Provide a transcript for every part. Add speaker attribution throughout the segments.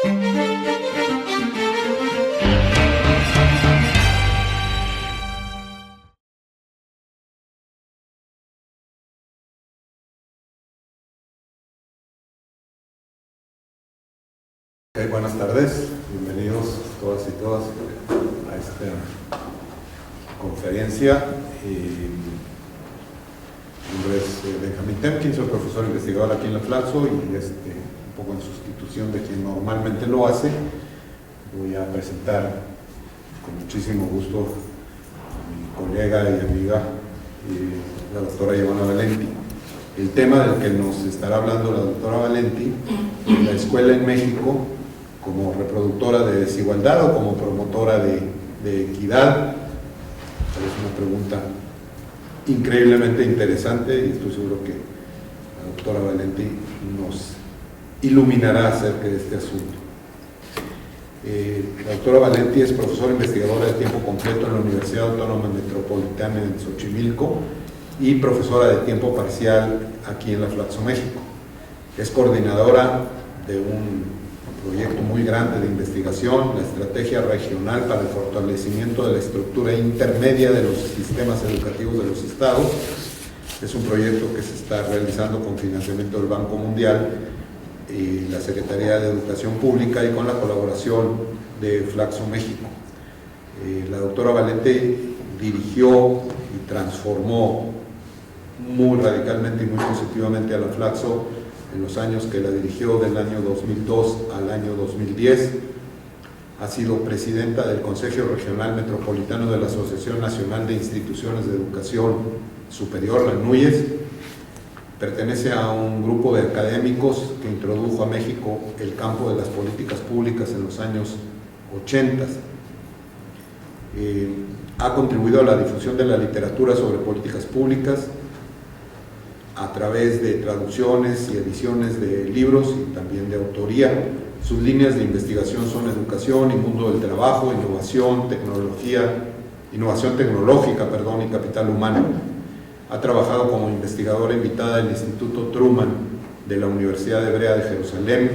Speaker 1: Buenas tardes, bienvenidos todas y todas a esta conferencia. Mi nombre es Benjamín Temkin, soy profesor investigador aquí en la Flaxo y un poco en sustitución de quien normalmente lo hace, voy a presentar con muchísimo gusto a mi colega y amiga, la doctora Giovanna Valenti. El tema del que nos estará hablando la doctora Valenti es la escuela en México como reproductora de desigualdad o como promotora de equidad. Es una pregunta increíblemente interesante y estoy seguro que la doctora Valenti nos iluminará acerca de este asunto. La doctora Valenti es profesora investigadora de tiempo completo en la Universidad Autónoma Metropolitana en Xochimilco y profesora de tiempo parcial aquí en la Flaxo, México. Es coordinadora de un proyecto muy grande de investigación, la Estrategia Regional para el Fortalecimiento de la Estructura Intermedia de los Sistemas Educativos de los Estados. Es un proyecto que se está realizando con financiamiento del Banco Mundial y la Secretaría de Educación Pública y con la colaboración de Flaxo, México. La doctora Valenti dirigió y transformó muy radicalmente y muy positivamente a la Flaxo en los años que la dirigió, del año 2002 al año 2010. Ha sido presidenta del Consejo Regional Metropolitano de la Asociación Nacional de Instituciones de Educación Superior, la NUYES. Pertenece a un grupo de académicos que introdujo a México el campo de las políticas públicas en los años 80. Ha contribuido a la difusión de la literatura sobre políticas públicas a través de traducciones y ediciones de libros y también de autoría. Sus líneas de investigación son educación y mundo del trabajo, innovación tecnológica, y capital humano. Ha trabajado como investigadora invitada del Instituto Truman de la Universidad Hebrea de Jerusalén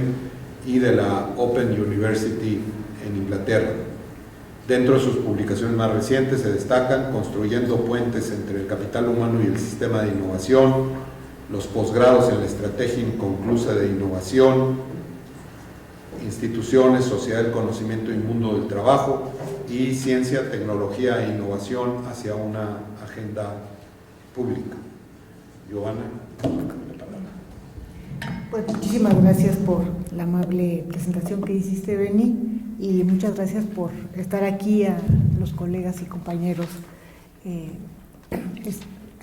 Speaker 1: y de la Open University en Inglaterra. Dentro de sus publicaciones más recientes se destacan Construyendo puentes entre el capital humano y el sistema de innovación, los posgrados en la estrategia inconclusa de innovación, instituciones, sociedad del conocimiento y mundo del trabajo, y ciencia, tecnología e innovación hacia una agenda pública. Giovanna, la palabra.
Speaker 2: Pues muchísimas gracias por la amable presentación que hiciste, Beni, y muchas gracias por estar aquí a los colegas y compañeros.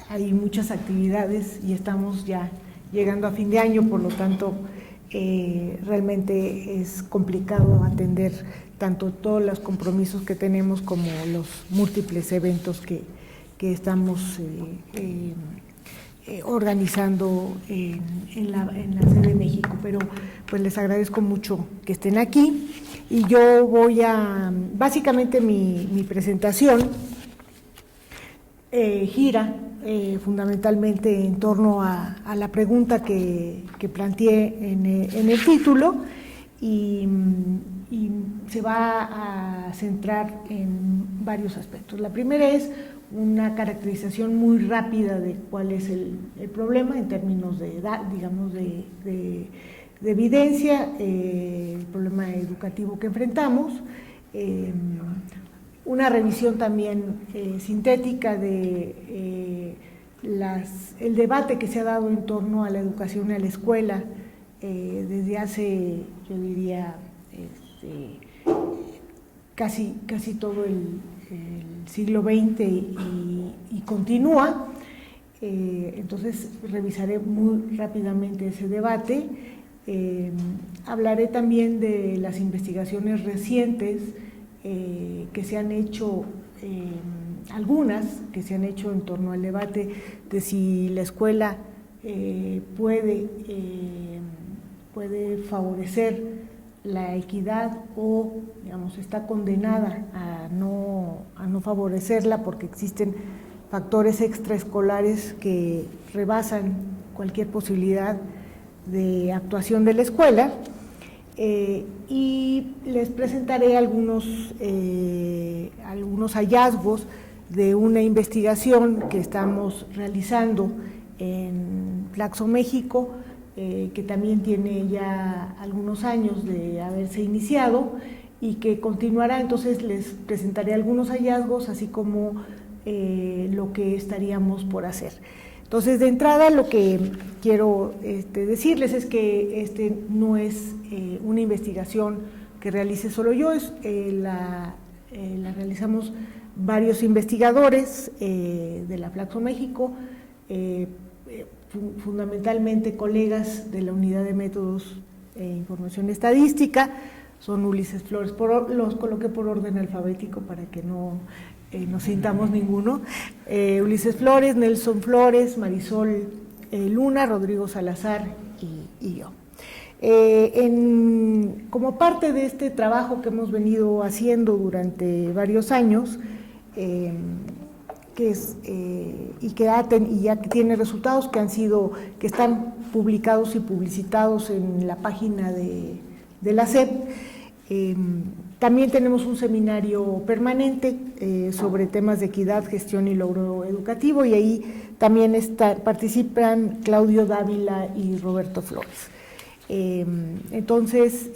Speaker 2: Hay muchas actividades y estamos ya llegando a fin de año, por lo tanto realmente es complicado atender tanto todos los compromisos que tenemos como los múltiples eventos que estamos organizando en la sede de México, pero pues les agradezco mucho que estén aquí y yo voy a, básicamente mi presentación gira fundamentalmente en torno a la pregunta que planteé en el título y se va a centrar en varios aspectos. La primera es una caracterización muy rápida de cuál es el problema en términos de edad, digamos, de evidencia, el problema educativo que enfrentamos, una revisión también sintética de el debate que se ha dado en torno a la educación y a la escuela desde hace, yo diría, casi todo el siglo XX y continúa. Entonces revisaré muy rápidamente ese debate. Hablaré también de las investigaciones recientes que se han hecho, algunas que se han hecho en torno al debate de si la escuela puede favorecer la equidad o, digamos, está condenada a no favorecerla porque existen factores extraescolares que rebasan cualquier posibilidad de actuación de la escuela. y les presentaré algunos hallazgos de una investigación que estamos realizando en Flaxo, México, que también tiene ya algunos años de haberse iniciado y que continuará. Entonces les presentaré algunos hallazgos, así como lo que estaríamos por hacer. Entonces, de entrada, lo que quiero decirles es que no es una investigación que realice solo yo, la realizamos varios investigadores de la Flaxo México, fundamentalmente colegas de la Unidad de Métodos e Información Estadística. Son Ulises Flores, los coloqué por orden alfabético para que no nos sintamos ninguno, Ulises Flores, Nelson Flores, Marisol Luna, Rodrigo Salazar y yo. Como parte de este trabajo que hemos venido haciendo durante varios años, y ya que tiene resultados que están publicados y publicitados en la página de la SEP. También tenemos un seminario permanente sobre temas de equidad, gestión y logro educativo, y ahí también participan Claudio Dávila y Roberto Flores. Entonces,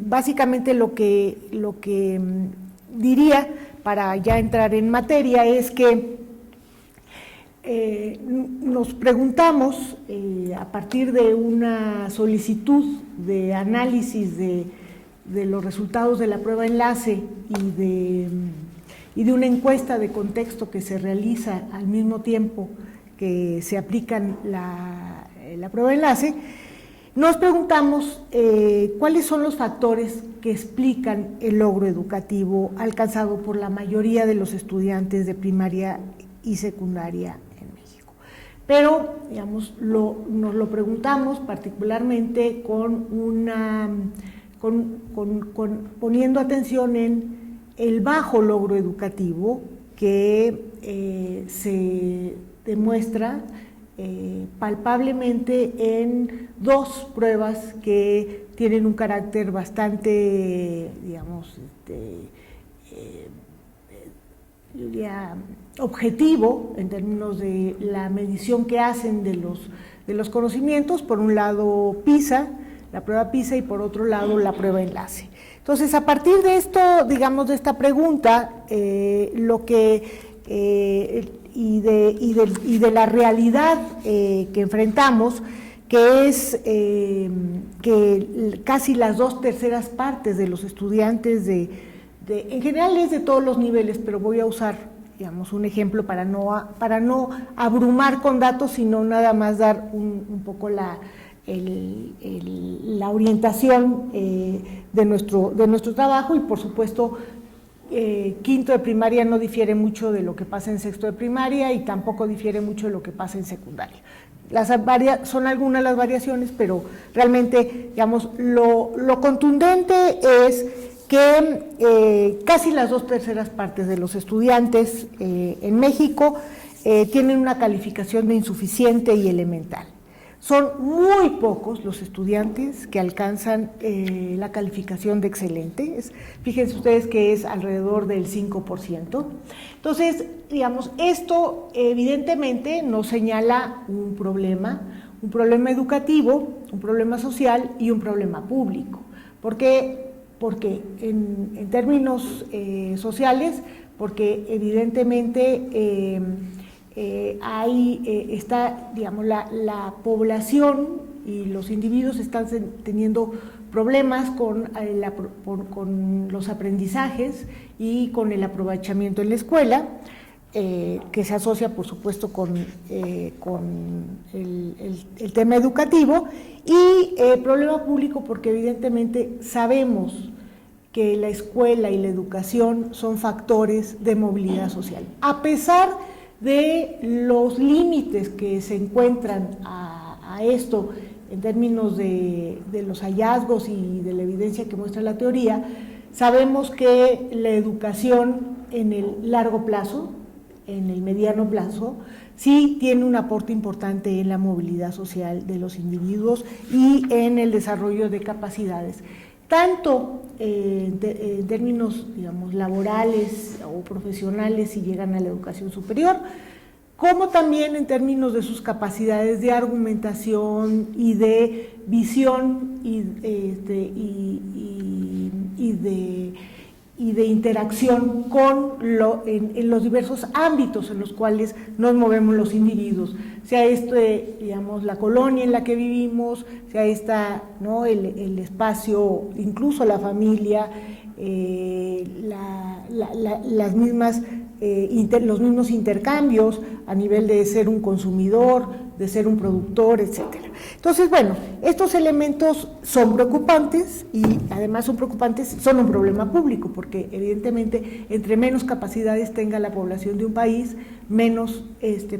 Speaker 2: básicamente lo que diría para ya entrar en materia es que nos preguntamos, a partir de una solicitud de análisis de los resultados de la prueba enlace y de una encuesta de contexto que se realiza al mismo tiempo que se aplican la prueba enlace, nos preguntamos cuáles son los factores que explican el logro educativo alcanzado por la mayoría de los estudiantes de primaria y secundaria en México. Pero, digamos, nos lo preguntamos particularmente poniendo atención en el bajo logro educativo que se demuestra palpablemente en dos pruebas que tienen un carácter bastante, digamos, yo diría, objetivo en términos de la medición que hacen de los conocimientos. Por un lado PISA, la prueba PISA, y por otro lado la prueba enlace. Entonces, a partir de esto, digamos, de esta pregunta, y de la realidad que enfrentamos, que es que casi las 2/3 partes de los estudiantes en general es de todos los niveles, pero voy a usar, digamos, un ejemplo para no abrumar con datos, sino nada más dar un poco la orientación de nuestro trabajo. Y por supuesto, quinto de primaria no difiere mucho de lo que pasa en sexto de primaria, y tampoco difiere mucho de lo que pasa en secundaria. Son algunas las variaciones, pero realmente, digamos, lo contundente es que casi las 2/3 partes de los estudiantes en México tienen una calificación de insuficiente y elemental. Son muy pocos los estudiantes que alcanzan la calificación de excelente. Fíjense ustedes que es alrededor del 5%. Entonces, digamos, esto evidentemente nos señala un problema educativo, un problema social y un problema público. ¿Por qué? Porque en términos sociales, porque evidentemente está, digamos, la población y los individuos están teniendo problemas con los aprendizajes y con el aprovechamiento en la escuela, que se asocia, por supuesto, con el tema educativo, y problema público porque evidentemente sabemos que la escuela y la educación son factores de movilidad social. A pesar de los límites que se encuentran a esto en términos de los hallazgos y de la evidencia que muestra la teoría, sabemos que la educación en el largo plazo en el mediano plazo, sí tiene un aporte importante en la movilidad social de los individuos y en el desarrollo de capacidades, tanto en términos, digamos, laborales o profesionales si llegan a la educación superior, como también en términos de sus capacidades de argumentación y de visión y de interacción en los diversos ámbitos en los cuales nos movemos los individuos, sea digamos, la colonia en la que vivimos, sea ¿no? el espacio, incluso la familia, los mismos intercambios a nivel de ser un consumidor, de ser un productor, etcétera. Entonces, bueno, estos elementos son preocupantes y además son un problema público, porque evidentemente entre menos capacidades tenga la población de un país, menos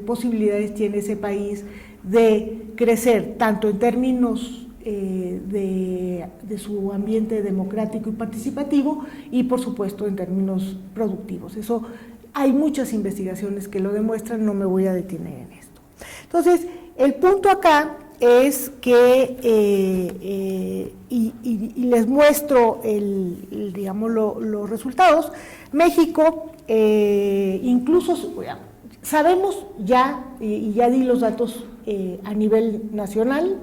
Speaker 2: posibilidades tiene ese país de crecer, tanto en términos de su ambiente democrático y participativo y por supuesto en términos productivos. Eso hay muchas investigaciones que lo demuestran, no me voy a detener en esto. Entonces, el punto acá es que, y les muestro digamos, los resultados. México, incluso sabemos ya, y ya di los datos a nivel nacional,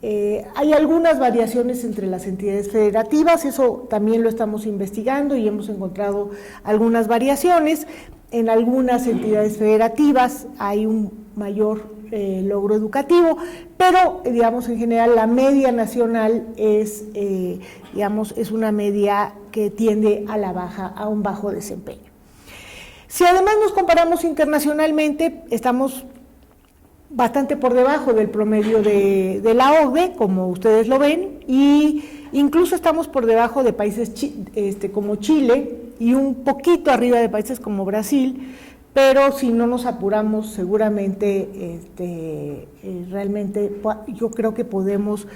Speaker 2: hay algunas variaciones entre las entidades federativas, eso también lo estamos investigando y hemos encontrado algunas variaciones. En algunas entidades federativas hay un mayor logro educativo, pero digamos en general la media nacional es una media que tiende a la baja, a un bajo desempeño. Si además nos comparamos internacionalmente, estamos bastante por debajo del promedio de la OCDE, como ustedes lo ven, y incluso estamos por debajo de países como Chile y un poquito arriba de países como Brasil, pero si no nos apuramos seguramente realmente yo creo que podemos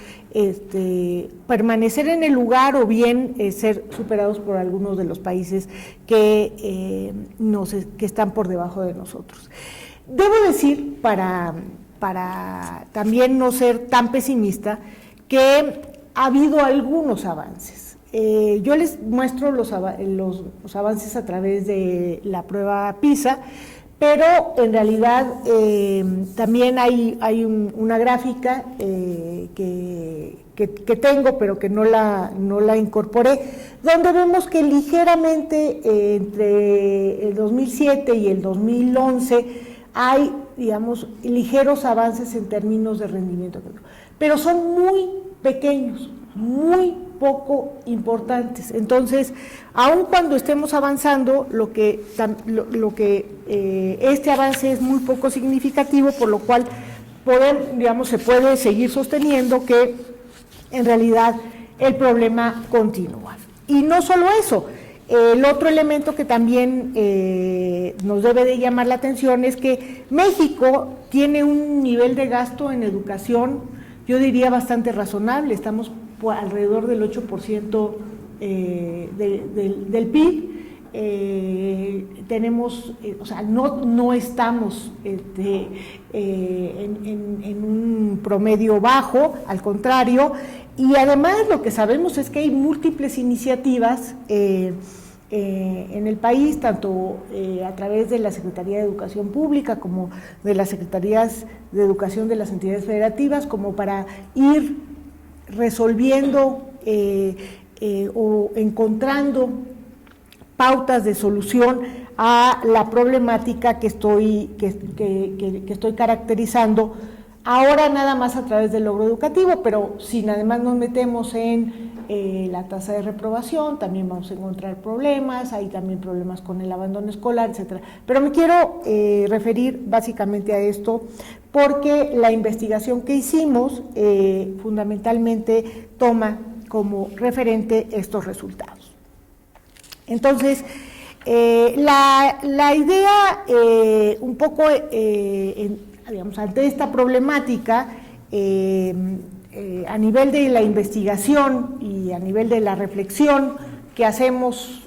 Speaker 2: permanecer en el lugar o bien ser superados por algunos de los países que están por debajo de nosotros. Debo decir, para también no ser tan pesimista, que ha habido algunos avances. Yo les muestro los avances a través de la prueba PISA, pero en realidad también hay una gráfica que tengo, pero que no la incorporé, donde vemos que ligeramente entre el 2007 y el 2011 hay, digamos, ligeros avances en términos de rendimiento, pero son muy pequeños, muy poco importantes. Entonces, aun cuando estemos avanzando, este avance es muy poco significativo, por lo cual se puede seguir sosteniendo que en realidad el problema continúa. Y no solo eso, el otro elemento que también nos debe de llamar la atención es que México tiene un nivel de gasto en educación, yo diría bastante razonable, estamos alrededor del 8% del PIB, tenemos, no estamos en un promedio bajo, al contrario, y además lo que sabemos es que hay múltiples iniciativas en el país, tanto a través de la Secretaría de Educación Pública como de las Secretarías de Educación de las entidades federativas, como para ir resolviendo o encontrando pautas de solución a la problemática que estoy caracterizando ahora nada más a través del logro educativo, pero si además nos metemos en la tasa de reprobación, también vamos a encontrar problemas, hay también problemas con el abandono escolar, etcétera. Pero me quiero referir básicamente a esto porque la investigación que hicimos fundamentalmente toma como referente estos resultados. Entonces, la idea un poco, digamos, ante esta problemática, a nivel de la investigación y a nivel de la reflexión que hacemos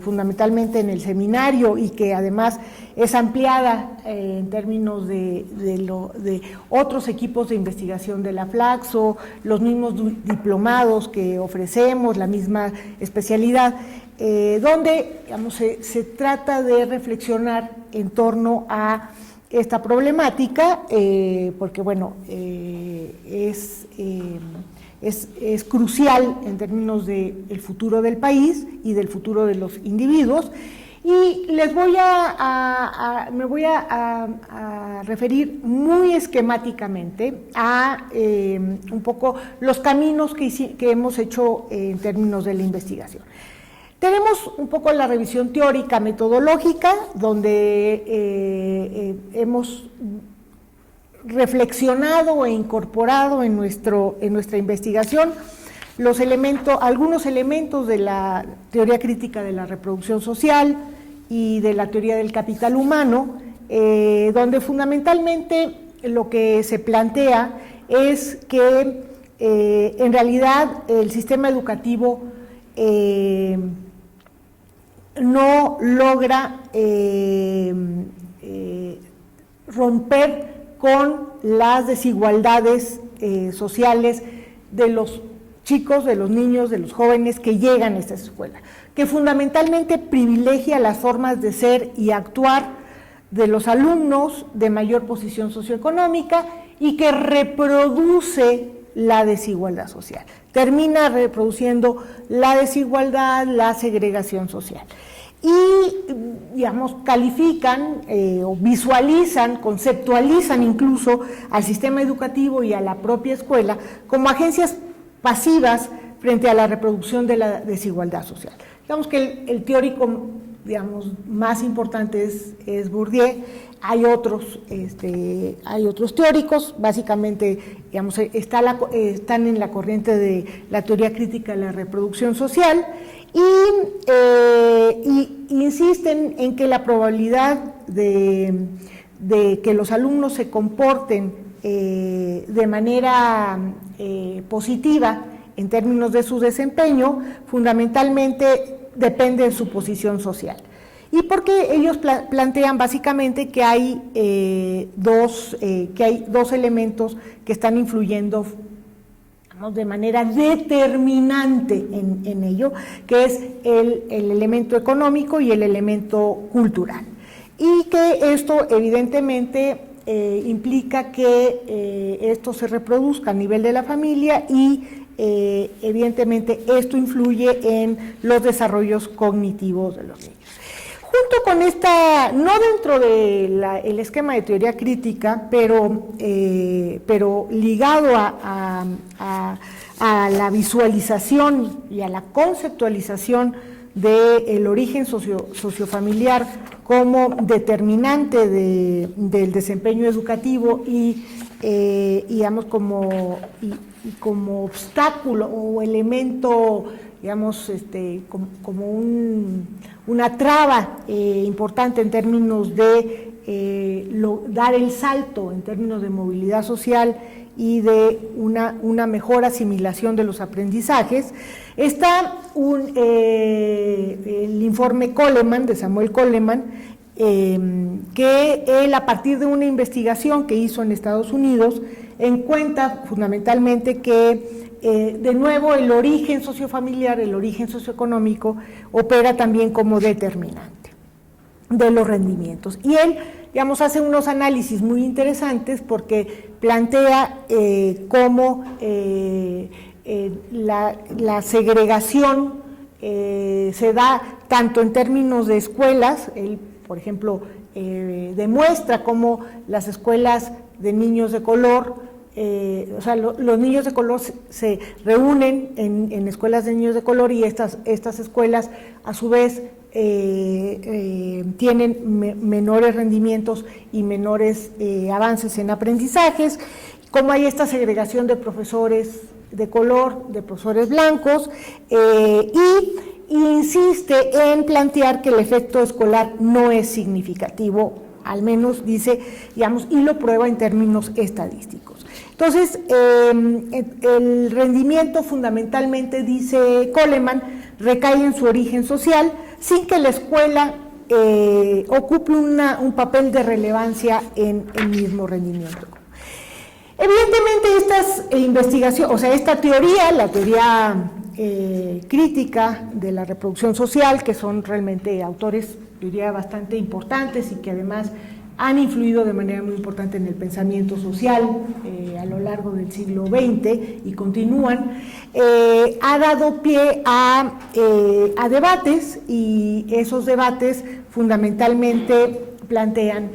Speaker 2: fundamentalmente en el seminario y que además es ampliada en términos de otros equipos de investigación de la Flaxo, los mismos diplomados que ofrecemos, la misma especialidad, donde digamos, se trata de reflexionar en torno a esta problemática, porque bueno, es crucial en términos del futuro del país y del futuro de los individuos. Y me voy a referir muy esquemáticamente a un poco los caminos que hemos hecho en términos de la investigación. Tenemos un poco la revisión teórica metodológica, donde hemos reflexionado e incorporado en nuestra investigación algunos elementos de la teoría crítica de la reproducción social y de la teoría del capital humano, donde fundamentalmente lo que se plantea es que en realidad el sistema educativo no logra romper con las desigualdades sociales de los chicos, de los niños, de los jóvenes que llegan a esta escuela, que fundamentalmente privilegia las formas de ser y actuar de los alumnos de mayor posición socioeconómica y que reproduce la desigualdad social, termina reproduciendo la desigualdad, la segregación social. Y, digamos, califican o visualizan, conceptualizan incluso al sistema educativo y a la propia escuela como agencias pasivas frente a la reproducción de la desigualdad social. Digamos que el teórico, digamos, más importante es Bourdieu. Hay otros teóricos, básicamente, digamos, están en la corriente de la teoría crítica de la reproducción social y insisten en que la probabilidad de que los alumnos se comporten de manera positiva en términos de su desempeño, fundamentalmente depende de su posición social. Y porque ellos plantean básicamente que hay dos elementos que están influyendo, digamos, de manera determinante en ello, que es el elemento económico y el elemento cultural. Y que esto evidentemente implica que esto se reproduzca a nivel de la familia y evidentemente esto influye en los desarrollos cognitivos de los niños. Junto con esta, no dentro del esquema de teoría crítica, pero ligado a la visualización y a la conceptualización del origen sociofamiliar como determinante del desempeño educativo y digamos como obstáculo o elemento, digamos, como una traba importante en términos de dar el salto en términos de movilidad social y de una mejor asimilación de los aprendizajes. Está el informe Coleman, de Samuel Coleman, que él, a partir de una investigación que hizo en Estados Unidos, encuentra fundamentalmente que de nuevo el origen sociofamiliar, el origen socioeconómico opera también como determinante de los rendimientos. Y él, digamos, hace unos análisis muy interesantes porque plantea cómo la segregación se da tanto en términos de escuelas. Él, por ejemplo, demuestra cómo las escuelas de niños de color, los niños de color se reúnen en escuelas de niños de color y estas escuelas a su vez tienen menores rendimientos y menores avances en aprendizajes, como hay esta segregación de profesores de color, de profesores blancos, y insiste en plantear que el efecto escolar no es significativo, al menos dice, digamos, y lo prueba en términos estadísticos. Entonces, el rendimiento fundamentalmente, dice Coleman, recae en su origen social, sin que la escuela ocupe un papel de relevancia en el mismo rendimiento. Evidentemente estas investigaciones, o sea, esta teoría, la teoría crítica de la reproducción social, que son realmente autores, diría, bastante importantes y que además han influido de manera muy importante en el pensamiento social a lo largo del siglo XX y continúan, ha dado pie a debates, y esos debates fundamentalmente plantean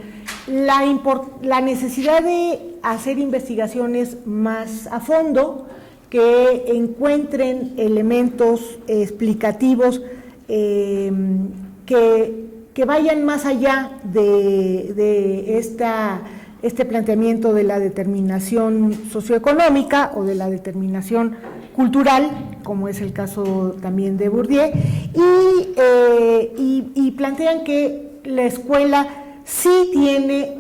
Speaker 2: la necesidad de hacer investigaciones más a fondo, que encuentren elementos explicativos que vayan más allá de este planteamiento de la determinación socioeconómica o de la determinación cultural, como es el caso también de Bourdieu, y plantean que la escuela sí tiene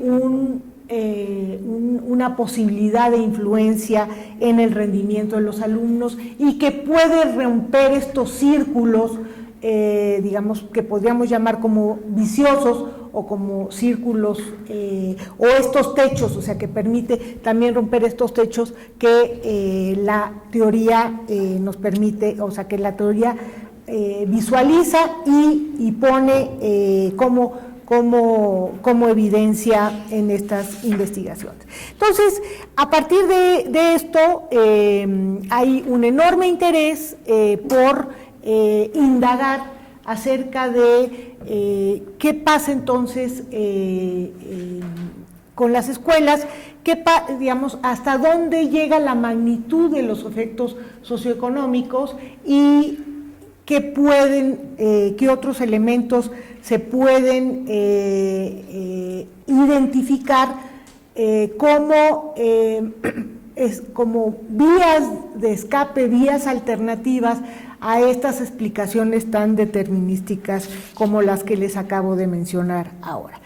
Speaker 2: una posibilidad de influencia en el rendimiento de los alumnos y que puede romper estos círculos, digamos, que podríamos llamar como viciosos o como círculos, o estos techos, o sea, que permite también romper estos techos que la teoría nos permite, o sea, que la teoría visualiza y pone como evidencia en estas investigaciones. Entonces, a partir de esto, hay un enorme interés por indagar acerca de qué pasa entonces con las escuelas, digamos, hasta dónde llega la magnitud de los efectos socioeconómicos y qué otros elementos se pueden identificar como vías de escape, vías alternativas a estas explicaciones tan determinísticas como las que les acabo de mencionar ahora.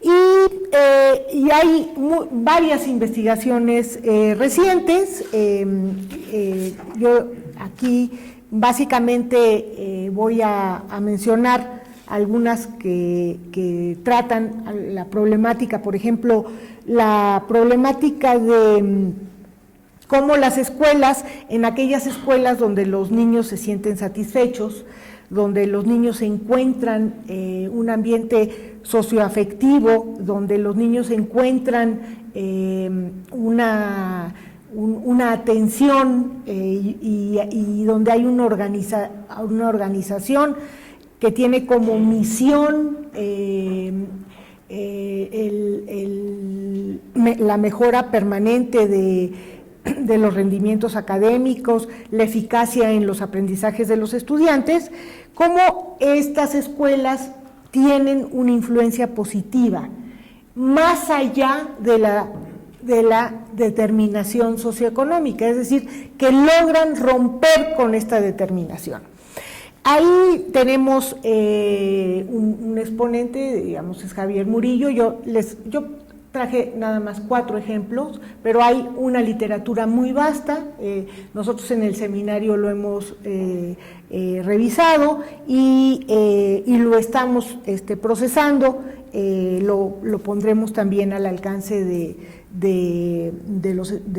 Speaker 2: Y hay varias investigaciones recientes. Yo aquí básicamente voy a mencionar algunas que tratan la problemática, por ejemplo, la problemática de cómo las escuelas, en aquellas escuelas donde los niños se sienten satisfechos, donde los niños encuentran un ambiente socioafectivo, donde los niños encuentran una atención y donde hay una organización que tiene como misión la mejora permanente de los rendimientos académicos, la eficacia en los aprendizajes de los estudiantes, cómo estas escuelas tienen una influencia positiva, más allá de la determinación socioeconómica, es decir, que logran romper con esta determinación. Ahí tenemos un exponente, digamos, es Javier Murillo. Yo traje nada más 4 ejemplos, pero hay una literatura muy vasta. Nosotros en el seminario lo hemos revisado y lo estamos procesando. Lo pondremos también al alcance de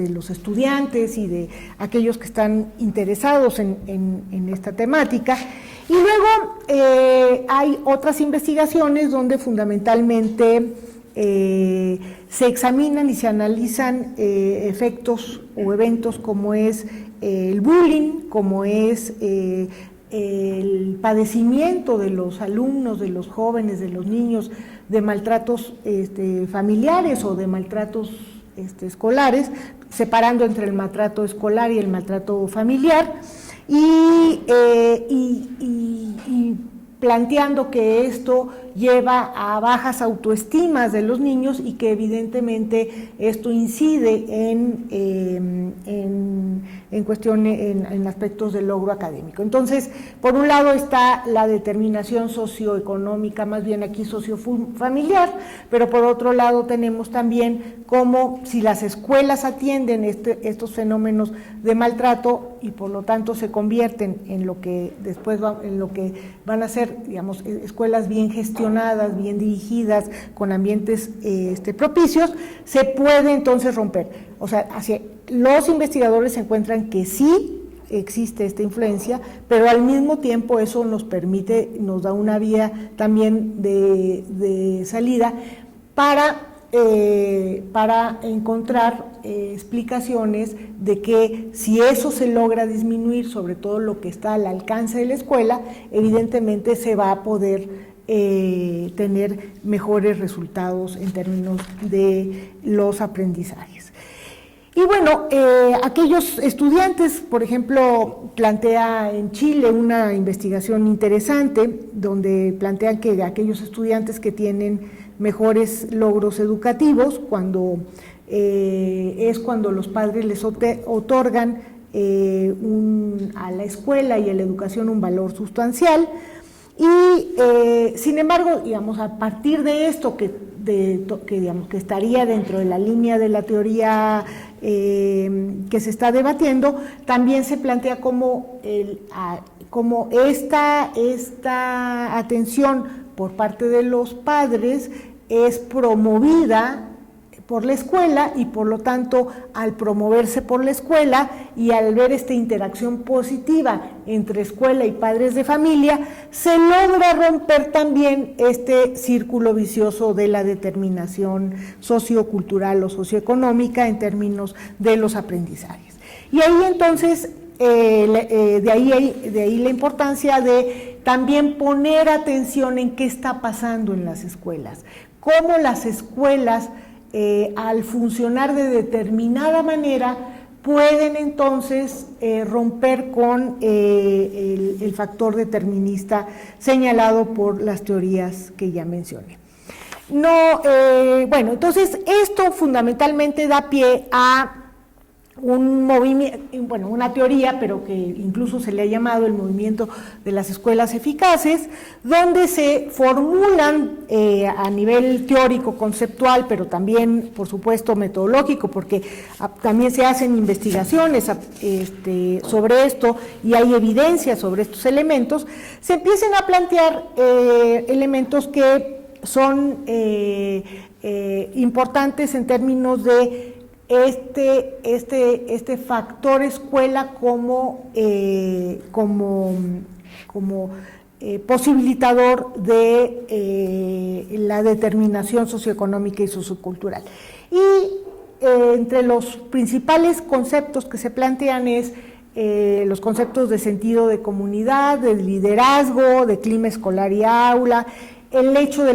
Speaker 2: los estudiantes y de aquellos que están interesados en esta temática. Y luego hay otras investigaciones donde fundamentalmente se examinan y se analizan efectos o eventos como es el bullying, como es el padecimiento de los alumnos, de los jóvenes, de los niños, de maltratos familiares o de maltratos escolares, separando entre el maltrato escolar y el maltrato familiar, y planteando que esto lleva a bajas autoestimas de los niños y que evidentemente esto incide en cuestiones, en aspectos del logro académico. Entonces, por un lado está la determinación socioeconómica, más bien aquí sociofamiliar, pero por otro lado tenemos también cómo si las escuelas atienden estos fenómenos de maltrato y por lo tanto se convierten en lo que después en lo que van a ser, digamos, escuelas bien gestionadas, bien dirigidas, con ambientes propicios, se puede entonces romper. O sea, los investigadores encuentran que sí existe esta influencia, pero al mismo tiempo eso nos permite, nos da una vía también de salida para encontrar explicaciones de que si eso se logra disminuir, sobre todo lo que está al alcance de la escuela, evidentemente se va a poder tener mejores resultados en términos de los aprendizajes. Y bueno, aquellos estudiantes, por ejemplo, plantea en Chile una investigación interesante donde plantean que aquellos estudiantes que tienen mejores logros educativos, cuando los padres les otorgan a la escuela y a la educación un valor sustancial, y sin embargo, digamos, a partir de esto que estaría dentro de la línea de la teoría que se está debatiendo, también se plantea cómo esta atención por parte de los padres es promovida por la escuela y por lo tanto al promoverse por la escuela y al ver esta interacción positiva entre escuela y padres de familia, se logra romper también este círculo vicioso de la determinación sociocultural o socioeconómica en términos de los aprendizajes. Y ahí entonces, de ahí la importancia de también poner atención en qué está pasando en las escuelas, cómo las escuelas al funcionar de determinada manera pueden entonces romper con el factor determinista señalado por las teorías que ya mencioné. Bueno, entonces esto fundamentalmente da pie a un movimiento, bueno, una teoría, pero que incluso se le ha llamado el movimiento de las escuelas eficaces, donde se formulan a nivel teórico, conceptual, pero también, por supuesto, metodológico, porque también se hacen investigaciones sobre esto y hay evidencia sobre estos elementos, se empiezan a plantear elementos que son importantes en términos de este factor escuela como posibilitador de la determinación socioeconómica y sociocultural. Y entre los principales conceptos que se plantean es los conceptos de sentido de comunidad, de liderazgo, de clima escolar y aula, el hecho de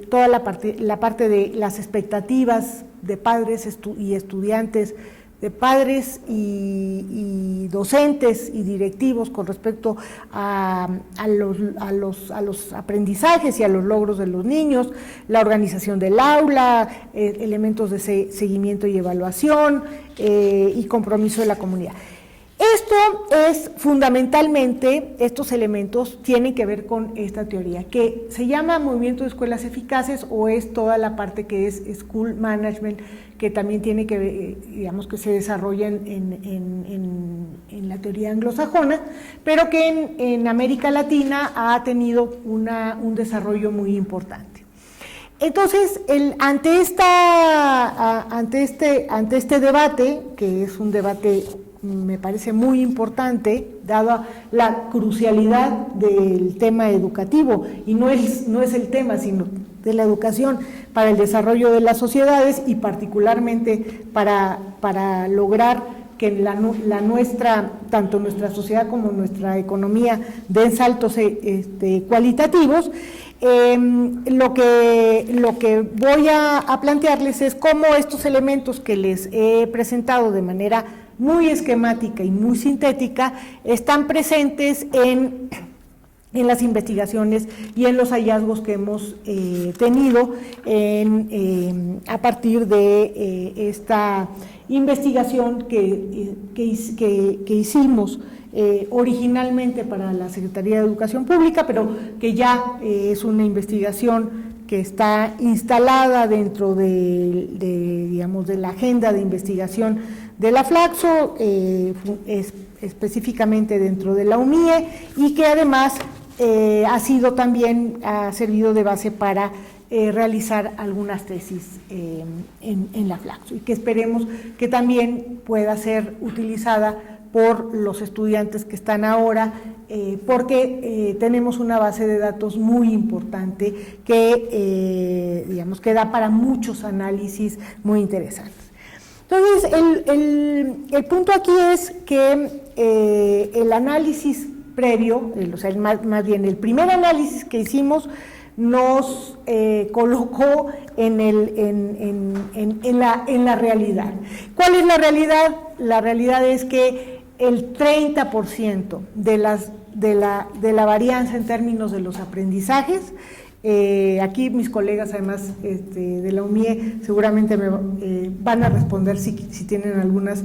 Speaker 2: toda la parte de las expectativas de padres y estudiantes, de padres y docentes y directivos con respecto a los aprendizajes y a los logros de los niños, la organización del aula, elementos de seguimiento y evaluación y compromiso de la comunidad. Esto es fundamentalmente, estos elementos tienen que ver con esta teoría, que se llama movimiento de escuelas eficaces o es toda la parte que es School Management, que también tiene que ver, digamos que se desarrolla en la teoría anglosajona, pero que en América Latina ha tenido un desarrollo muy importante. Entonces, ante este debate, que es un debate me parece muy importante, dada la crucialidad del tema educativo, y no es el tema, sino de la educación para el desarrollo de las sociedades y particularmente para lograr que tanto nuestra sociedad como nuestra economía den saltos cualitativos. Lo que voy a plantearles es cómo estos elementos que les he presentado de manera muy esquemática y muy sintética están presentes en en las investigaciones y en los hallazgos que hemos tenido a partir de esta investigación que hicimos originalmente para la Secretaría de Educación Pública, pero que ya es una investigación que está instalada dentro digamos, de la agenda de investigación de la Flaxo, específicamente dentro de la UMIE, y que además ha servido de base para realizar algunas tesis en la Flaxo, y que esperemos que también pueda ser utilizada por los estudiantes que están ahora, porque tenemos una base de datos muy importante que, digamos, que da para muchos análisis muy interesantes. Entonces, el punto aquí es que el análisis previo, o sea, más bien el primer análisis que hicimos nos colocó en la realidad. ¿Cuál es la realidad? La realidad es que el 30% de la varianza en términos de los aprendizajes, aquí mis colegas además de la UMIE seguramente me van a responder si tienen algunas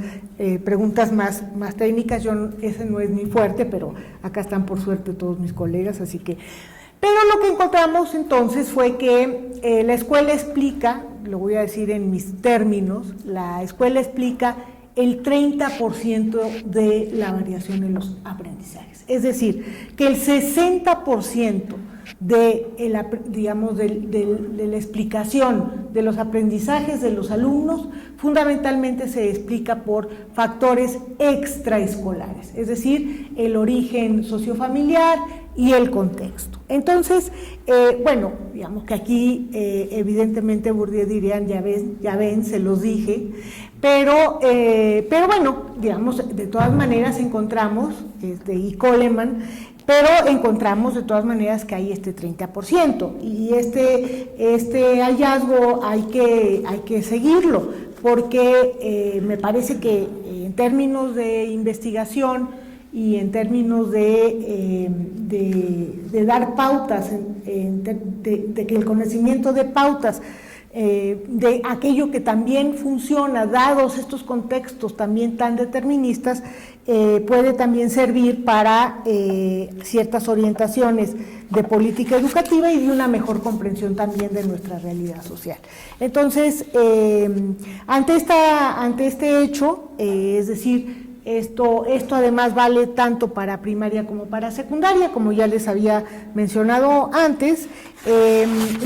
Speaker 2: preguntas más técnicas. Ese no es mi fuerte, pero acá están por suerte todos mis colegas, así que... Pero lo que encontramos entonces fue que la escuela explica, lo voy a decir en mis términos, la escuela explica el 30% de la variación en los aprendizajes. Es decir, que el 60% de la explicación de los aprendizajes de los alumnos fundamentalmente se explica por factores extraescolares, es decir, el origen sociofamiliar y el contexto. Entonces, bueno, digamos que aquí evidentemente Bourdieu dirían, ya ven, se los dije, pero bueno, digamos, de todas maneras encontramos, y Coleman, pero encontramos de todas maneras que hay este 30%, y este hallazgo hay que seguirlo, porque me parece que en términos de investigación y en términos de dar pautas, de que el conocimiento de pautas, de aquello que también funciona, dados estos contextos también tan deterministas, puede también servir para ciertas orientaciones de política educativa y de una mejor comprensión también de nuestra realidad social. Entonces, ante este hecho, es decir, esto además vale tanto para primaria como para secundaria, como ya les había mencionado antes.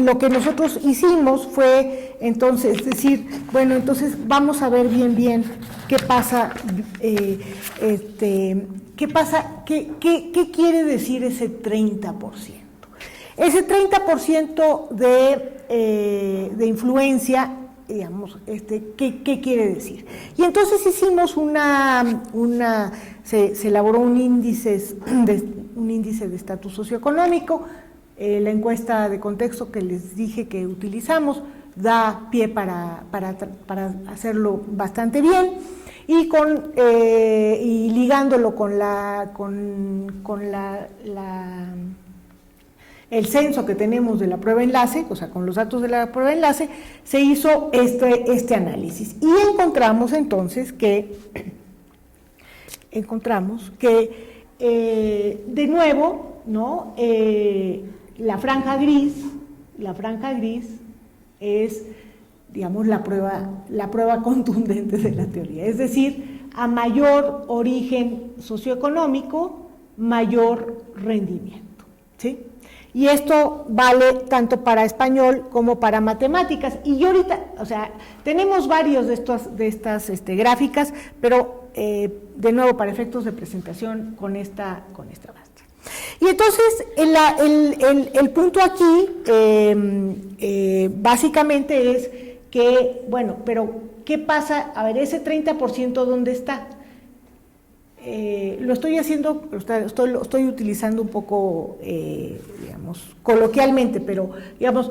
Speaker 2: Lo que nosotros hicimos fue entonces decir, bueno, entonces vamos a ver bien qué pasa, qué quiere decir ese 30%. Ese 30% de influencia, digamos, ¿qué quiere decir? Y entonces hicimos se elaboró un índice de estatus socioeconómico. La encuesta de contexto que les dije que utilizamos da pie para hacerlo bastante bien, y ligándolo con el censo que tenemos de la prueba enlace, o sea, con los datos de la prueba enlace, se hizo este análisis. Y encontramos entonces que, de nuevo, ¿no? La franja gris es, digamos, la prueba contundente de la teoría. Es decir, a mayor origen socioeconómico, mayor rendimiento, ¿sí? Y esto vale tanto para español como para matemáticas. Y yo ahorita, o sea, tenemos varios de estas gráficas, pero de nuevo para efectos de presentación con esta base. Y entonces el punto aquí básicamente es que, bueno, pero ¿qué pasa? A ver, ese 30% ¿dónde está? Lo estoy haciendo, lo estoy utilizando un poco, digamos, coloquialmente, pero, digamos,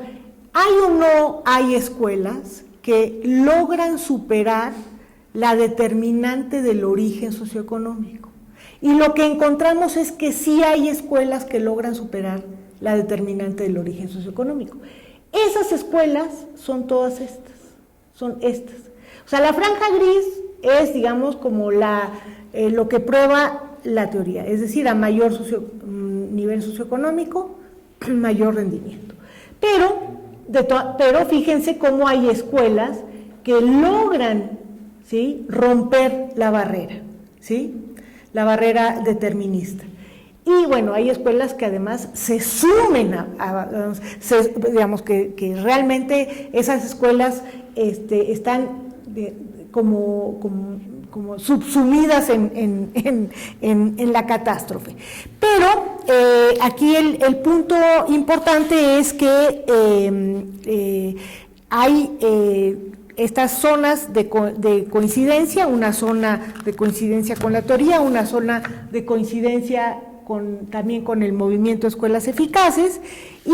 Speaker 2: ¿hay o no hay escuelas que logran superar la determinante del origen socioeconómico? Y lo que encontramos es que sí hay escuelas que logran superar la determinante del origen socioeconómico. Esas escuelas son todas estas, son estas. O sea, la franja gris es, digamos, como lo que prueba la teoría, es decir, a mayor nivel socioeconómico, mayor rendimiento. Pero fíjense cómo hay escuelas que logran, ¿sí?, romper la barrera, ¿sí?, la barrera determinista. Y bueno, hay escuelas que además se sumen digamos que realmente esas escuelas están como subsumidas en la catástrofe. Pero aquí el punto importante es que hay estas zonas de coincidencia, una zona de coincidencia con la teoría, una zona de coincidencia también con el movimiento Escuelas Eficaces, y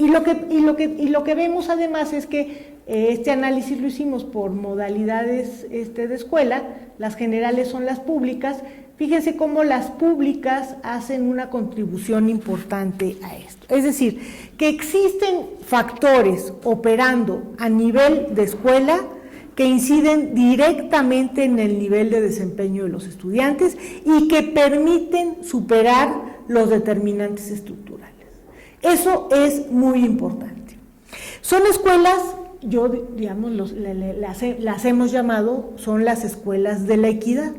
Speaker 2: lo que vemos además es que este análisis lo hicimos por modalidades de escuela. Las generales son las públicas. Fíjense cómo las públicas hacen una contribución importante a esto. Es decir, que existen factores operando a nivel de escuela que inciden directamente en el nivel de desempeño de los estudiantes y que permiten superar los determinantes estructurales. Eso es muy importante. Son escuelas, digamos, las hemos llamado, son las escuelas de la equidad,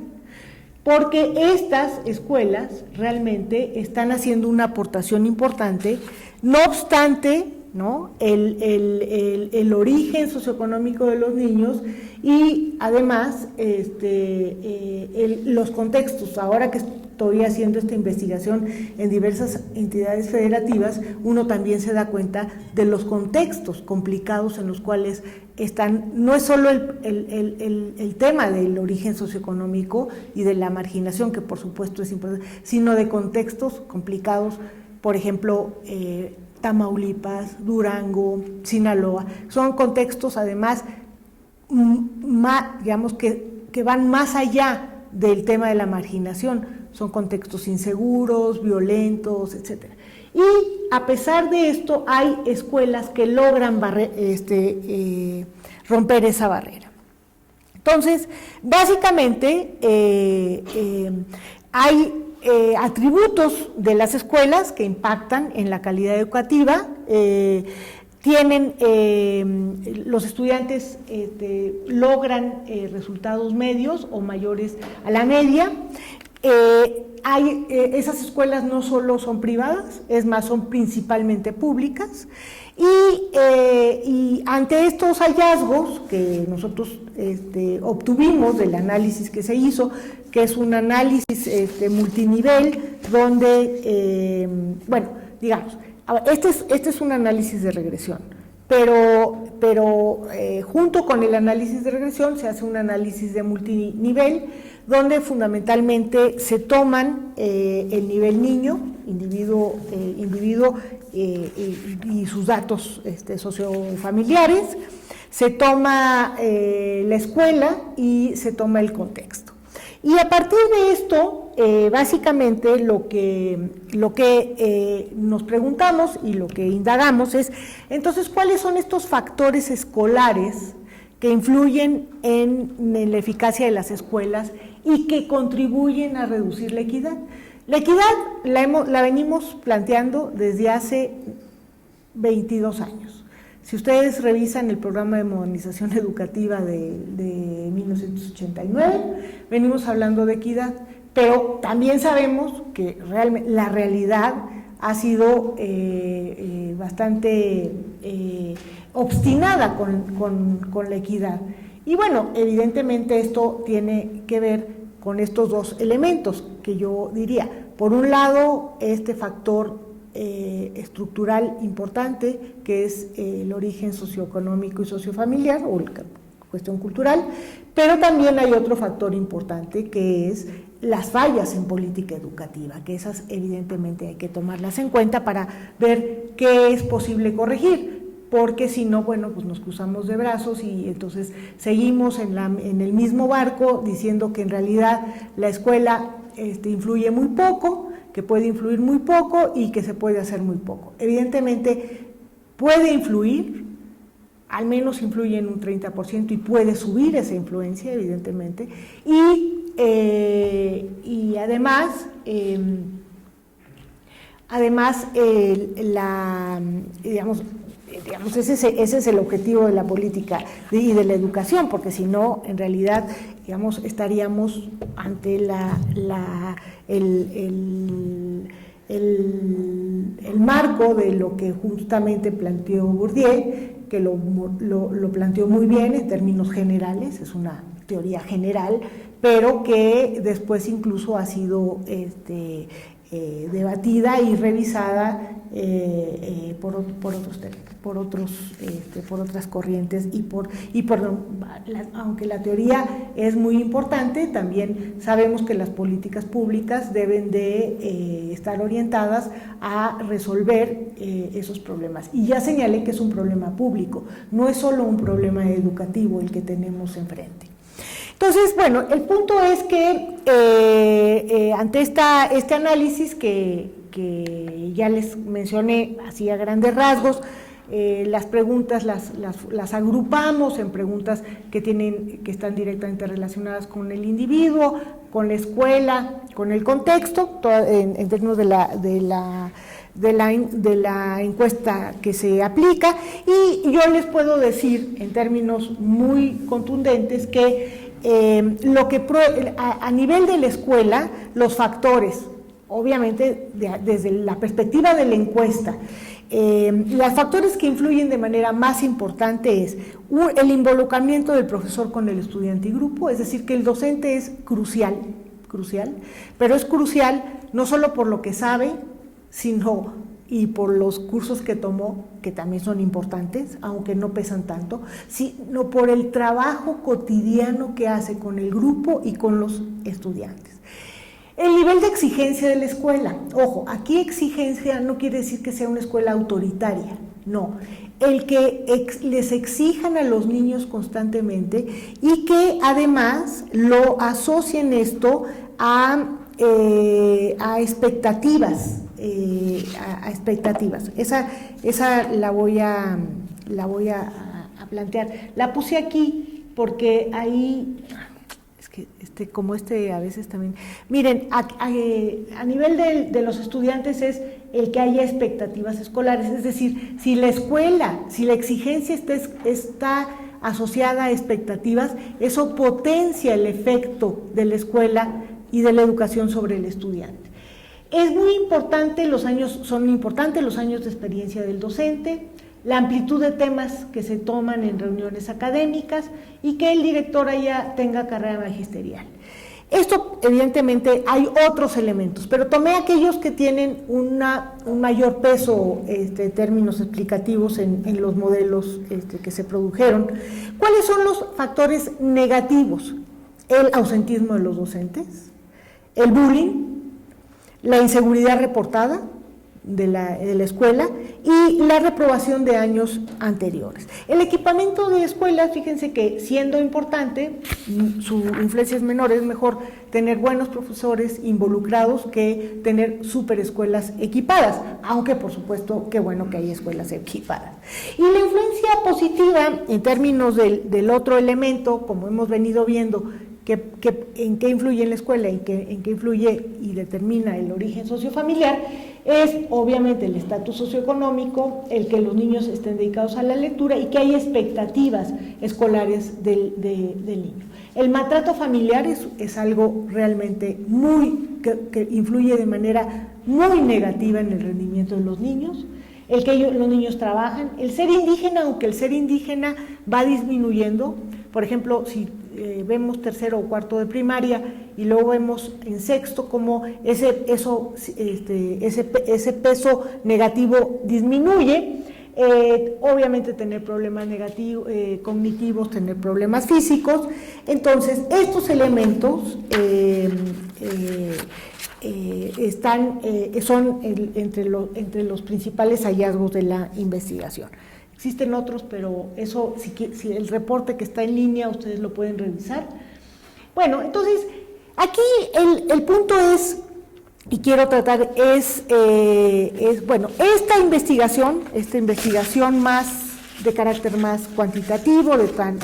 Speaker 2: porque estas escuelas realmente están haciendo una aportación importante, no obstante, ¿no?, el origen socioeconómico de los niños y además los contextos. Ahora que estoy haciendo esta investigación en diversas entidades federativas, uno también se da cuenta de los contextos complicados en los cuales están. No es solo el tema del origen socioeconómico y de la marginación, que por supuesto es importante, sino de contextos complicados, por ejemplo, Tamaulipas, Durango, Sinaloa. Son contextos además, digamos, que van más allá del tema de la marginación. Son contextos inseguros, violentos, etc. Y a pesar de esto, hay escuelas que logran romper esa barrera. Entonces, básicamente, hay atributos de las escuelas que impactan en la calidad educativa. Los estudiantes logran resultados medios o mayores a la media. Esas escuelas no solo son privadas, es más, son principalmente públicas. Y ante estos hallazgos que nosotros obtuvimos del análisis que se hizo, que es un análisis multinivel, donde, bueno, digamos, este es un análisis de regresión, pero junto con el análisis de regresión se hace un análisis de multinivel, donde fundamentalmente se toman el nivel niño, individuo y sus datos sociofamiliares, se toma la escuela y se toma el contexto. Y a partir de esto, básicamente lo que nos preguntamos y lo que indagamos es, entonces, ¿cuáles son estos factores escolares que influyen en la eficacia de las escuelas y que contribuyen a reducir la equidad? La equidad la venimos planteando desde hace 22 años. Si ustedes revisan el programa de modernización educativa de 1989, venimos hablando de equidad, pero también sabemos que la realidad ha sido bastante obstinada con la equidad. Y bueno, evidentemente esto tiene que ver con estos dos elementos que yo diría. Por un lado, este factor estructural importante, que es el origen socioeconómico y sociofamiliar, o la cuestión cultural, pero también hay otro factor importante, que es las fallas en política educativa, que esas evidentemente hay que tomarlas en cuenta para ver qué es posible corregir. porque si no, bueno, pues nos cruzamos de brazos y entonces seguimos en el mismo barco diciendo que en realidad la escuela influye muy poco, que puede influir muy poco y que se puede hacer muy poco. Evidentemente puede influir, al menos influye en un 30% y puede subir esa influencia, evidentemente, y además, digamos, ese es el objetivo de la política y de la educación, porque si no, en realidad, digamos, estaríamos ante el marco de lo que justamente planteó Bourdieu, que lo planteó muy bien en términos generales, es una teoría general, pero que después incluso ha sido debatida y revisada por otras corrientes aunque la teoría es muy importante, también sabemos que las políticas públicas deben de estar orientadas a resolver esos problemas. Y ya señalé que es un problema público, no es solo un problema educativo el que tenemos enfrente. Entonces, bueno, el punto es que ante este análisis que ya les mencioné así a grandes rasgos, las preguntas las agrupamos en preguntas que están directamente relacionadas con el individuo, con la escuela, con el contexto, en términos de la encuesta que se aplica, y yo les puedo decir en términos muy contundentes que a nivel de la escuela, los factores, obviamente desde la perspectiva de la encuesta, los factores que influyen de manera más importante es el involucramiento del profesor con el estudiante y grupo, es decir, que el docente es crucial, pero es crucial no solo por lo que sabe, sino y por los cursos que tomó, que también son importantes, aunque no pesan tanto, sino por el trabajo cotidiano que hace con el grupo y con los estudiantes. El nivel de exigencia de la escuela, ojo, aquí exigencia no quiere decir que sea una escuela autoritaria, no, el que les exijan a los niños constantemente y que además lo asocien esto a expectativas, Esa la voy a plantear. La puse aquí porque ahí, es que a veces también, miren, a nivel de los estudiantes es el que haya expectativas escolares, es decir, si la exigencia está asociada a expectativas, eso potencia el efecto de la escuela y de la educación sobre el estudiante. Es muy importante, son importantes los años de experiencia del docente, la amplitud de temas que se toman en reuniones académicas y que el director tenga carrera magisterial. Esto, evidentemente, hay otros elementos, pero tomé aquellos que tienen un mayor peso en términos explicativos en los modelos que se produjeron. ¿Cuáles son los factores negativos? El ausentismo de los docentes, el bullying, la inseguridad reportada de la escuela y la reprobación de años anteriores. El equipamiento de escuelas, fíjense que siendo importante, su influencia es menor, es mejor tener buenos profesores involucrados que tener superescuelas equipadas, aunque por supuesto qué bueno que hay escuelas equipadas. Y la influencia positiva en términos del otro elemento, como hemos venido viendo, en qué influye en la escuela y en qué influye y determina el origen sociofamiliar, es obviamente el estatus socioeconómico, el que los niños estén dedicados a la lectura y que hay expectativas escolares del niño. El maltrato familiar es algo realmente que influye de manera muy negativa en el rendimiento de los niños, el que los niños trabajan, el ser indígena, aunque el ser indígena va disminuyendo, por ejemplo, si vemos tercero o cuarto de primaria y luego vemos en sexto como ese peso negativo disminuye, obviamente tener problemas cognitivos, tener problemas físicos. Entonces estos elementos son entre los principales hallazgos de la investigación. existen otros, pero eso, si el reporte que está en línea, ustedes lo pueden revisar. Bueno, entonces, aquí el punto es, y quiero tratar, bueno, esta investigación más de carácter más cuantitativo,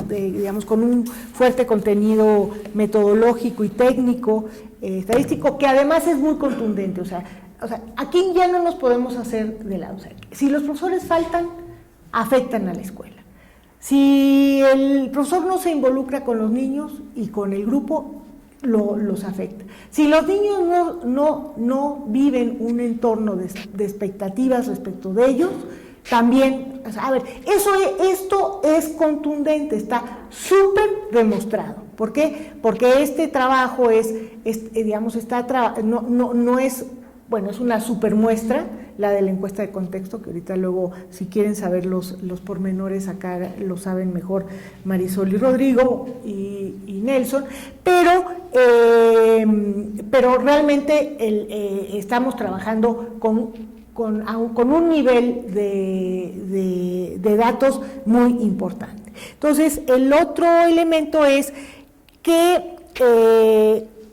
Speaker 2: digamos, con un fuerte contenido metodológico y técnico, estadístico, que además es muy contundente, o sea, aquí ya no nos podemos hacer de lado. O sea, si los profesores faltan, afectan a la escuela. Si el profesor no se involucra con los niños y con el grupo, los afecta. Si los niños no viven un entorno de expectativas respecto de ellos, también, a ver, esto es contundente, está súper demostrado. ¿Por qué? Porque este trabajo digamos, no es, bueno, es una supermuestra, la de la encuesta de contexto, que ahorita luego, si quieren saber los pormenores, acá lo saben mejor Marisol y Rodrigo y Nelson, pero realmente estamos trabajando con un nivel de datos muy importante. Entonces, el otro elemento es que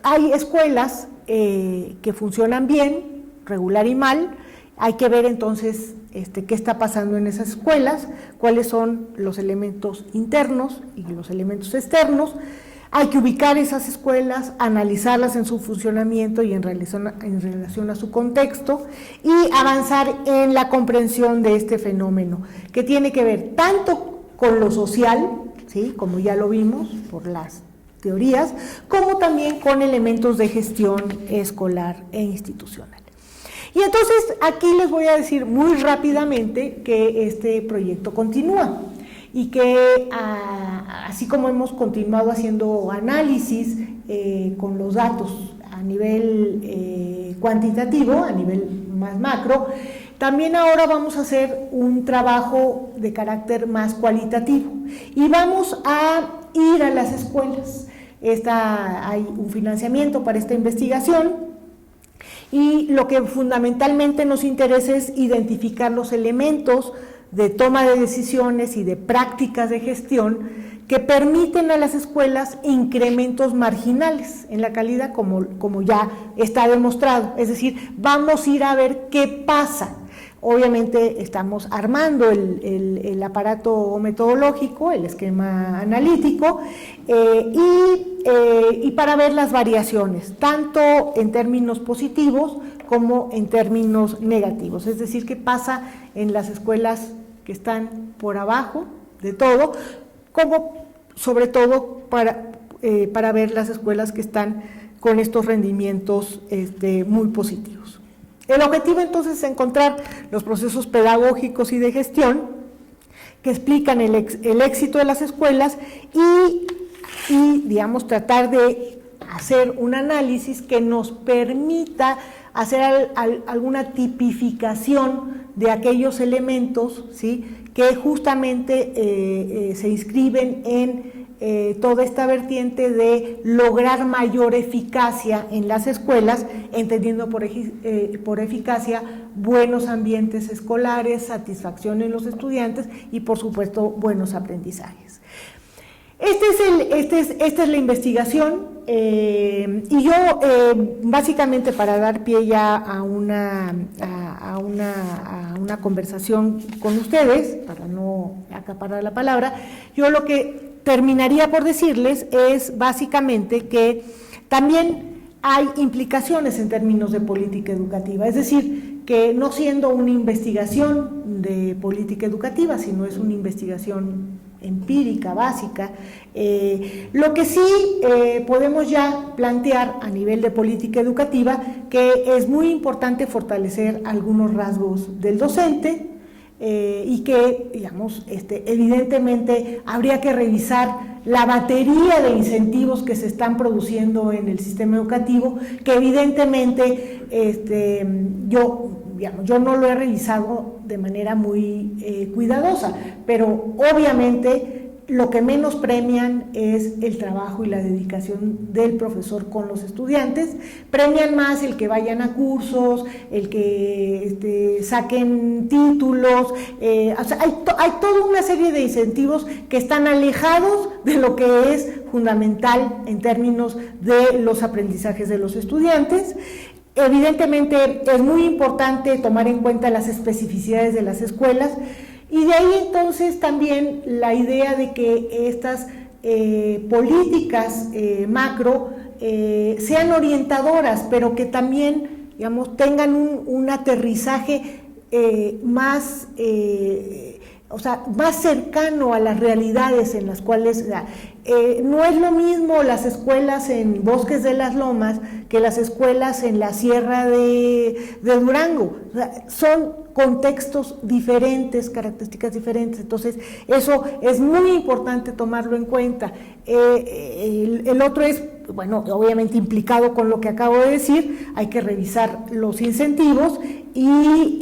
Speaker 2: hay escuelas que funcionan bien, regular y mal. Hay que ver entonces qué está pasando en esas escuelas, cuáles son los elementos internos y los elementos externos. Hay que ubicar esas escuelas, analizarlas en su funcionamiento y en relación a su contexto, y avanzar en la comprensión de este fenómeno, que tiene que ver tanto con lo social, ¿sí?, como ya lo vimos por las teorías, como también con elementos de gestión escolar e institucional. Y entonces aquí les voy a decir muy rápidamente que este proyecto continúa y que así como hemos continuado haciendo análisis con los datos a nivel cuantitativo, a nivel más macro, también ahora vamos a hacer un trabajo de carácter más cualitativo y vamos a ir a las escuelas. Hay un financiamiento para esta investigación. Y lo que fundamentalmente nos interesa es identificar los elementos de toma de decisiones y de prácticas de gestión que permiten a las escuelas incrementos marginales en la calidad, como ya está demostrado. Es decir, vamos a ir a ver qué pasa. Obviamente estamos armando el aparato metodológico, el esquema analítico, y para ver las variaciones, tanto en términos positivos como en términos negativos. Es decir, qué pasa en las escuelas que están por abajo de todo, como sobre todo para ver las escuelas que están con estos rendimientos muy positivos. El objetivo entonces es encontrar los procesos pedagógicos y de gestión que explican el éxito de las escuelas y digamos, tratar de hacer un análisis que nos permita hacer alguna tipificación de aquellos elementos, ¿sí?, que justamente se inscriben en toda esta vertiente de lograr mayor eficacia en las escuelas, entendiendo por eficacia buenos ambientes escolares, satisfacción en los estudiantes y, por supuesto, buenos aprendizajes. Esta es la investigación, y yo básicamente, para dar pie ya a una conversación con ustedes, para no acaparar la palabra, yo lo que terminaría por decirles es básicamente que también hay implicaciones en términos de política educativa, es decir, que no siendo una investigación de política educativa, sino es una investigación empírica, básica, lo que sí podemos ya plantear a nivel de política educativa, que es muy importante fortalecer algunos rasgos del docente, y que, digamos, evidentemente habría que revisar la batería de incentivos que se están produciendo en el sistema educativo, que evidentemente yo no lo he revisado de manera muy cuidadosa, pero obviamente lo que menos premian es el trabajo y la dedicación del profesor con los estudiantes. Premian más el que vayan a cursos, el que saquen títulos, o sea, hay toda una serie de incentivos que están alejados de lo que es fundamental en términos de los aprendizajes de los estudiantes. Evidentemente es muy importante tomar en cuenta las especificidades de las escuelas, y de ahí entonces también la idea de que estas políticas macro sean orientadoras, pero que también, digamos, tengan un aterrizaje más, o sea, más cercano a las realidades en las cuales no es lo mismo las escuelas en Bosques de las Lomas que las escuelas en la Sierra de Durango. O sea, son contextos diferentes, características diferentes, entonces eso es muy importante tomarlo en cuenta. El otro es, bueno, obviamente implicado con lo que acabo de decir, hay que revisar los incentivos y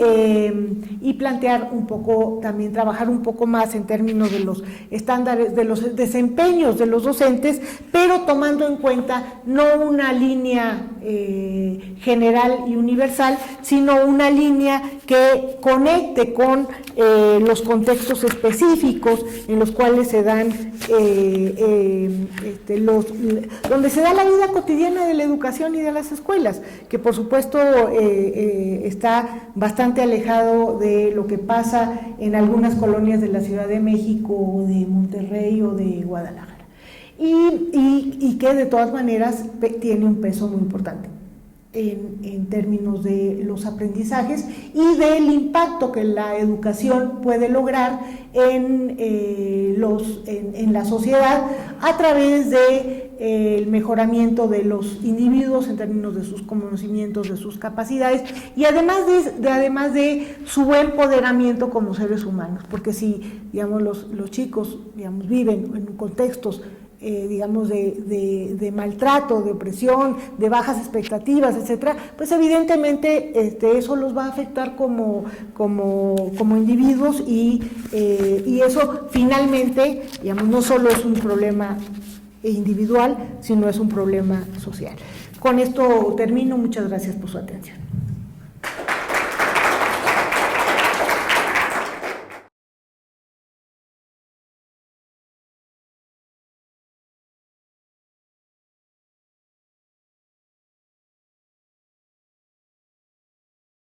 Speaker 2: plantear un poco, también trabajar un poco más en términos de los estándares, de los desempeños de los docentes, pero tomando en cuenta no una línea general y universal, sino una línea que conecte con los contextos específicos en los cuales se dan donde se da la vida cotidiana de la educación y de las escuelas, que por supuesto está bastante alejado de lo que pasa en algunas colonias de la Ciudad de México, o de Monterrey o de Guadalajara, y que de todas maneras tiene un peso muy importante en términos de los aprendizajes y del impacto que la educación puede lograr en la sociedad a través de el mejoramiento de los individuos en términos de sus conocimientos, de sus capacidades, y además de su empoderamiento como seres humanos, porque si, digamos, los chicos, digamos, viven en contextos digamos, de maltrato, de opresión, de bajas expectativas, etcétera, pues evidentemente eso los va a afectar como individuos, y eso finalmente, digamos, no solo es un problema individual, sino es un problema social. Con esto termino. Muchas gracias por su atención.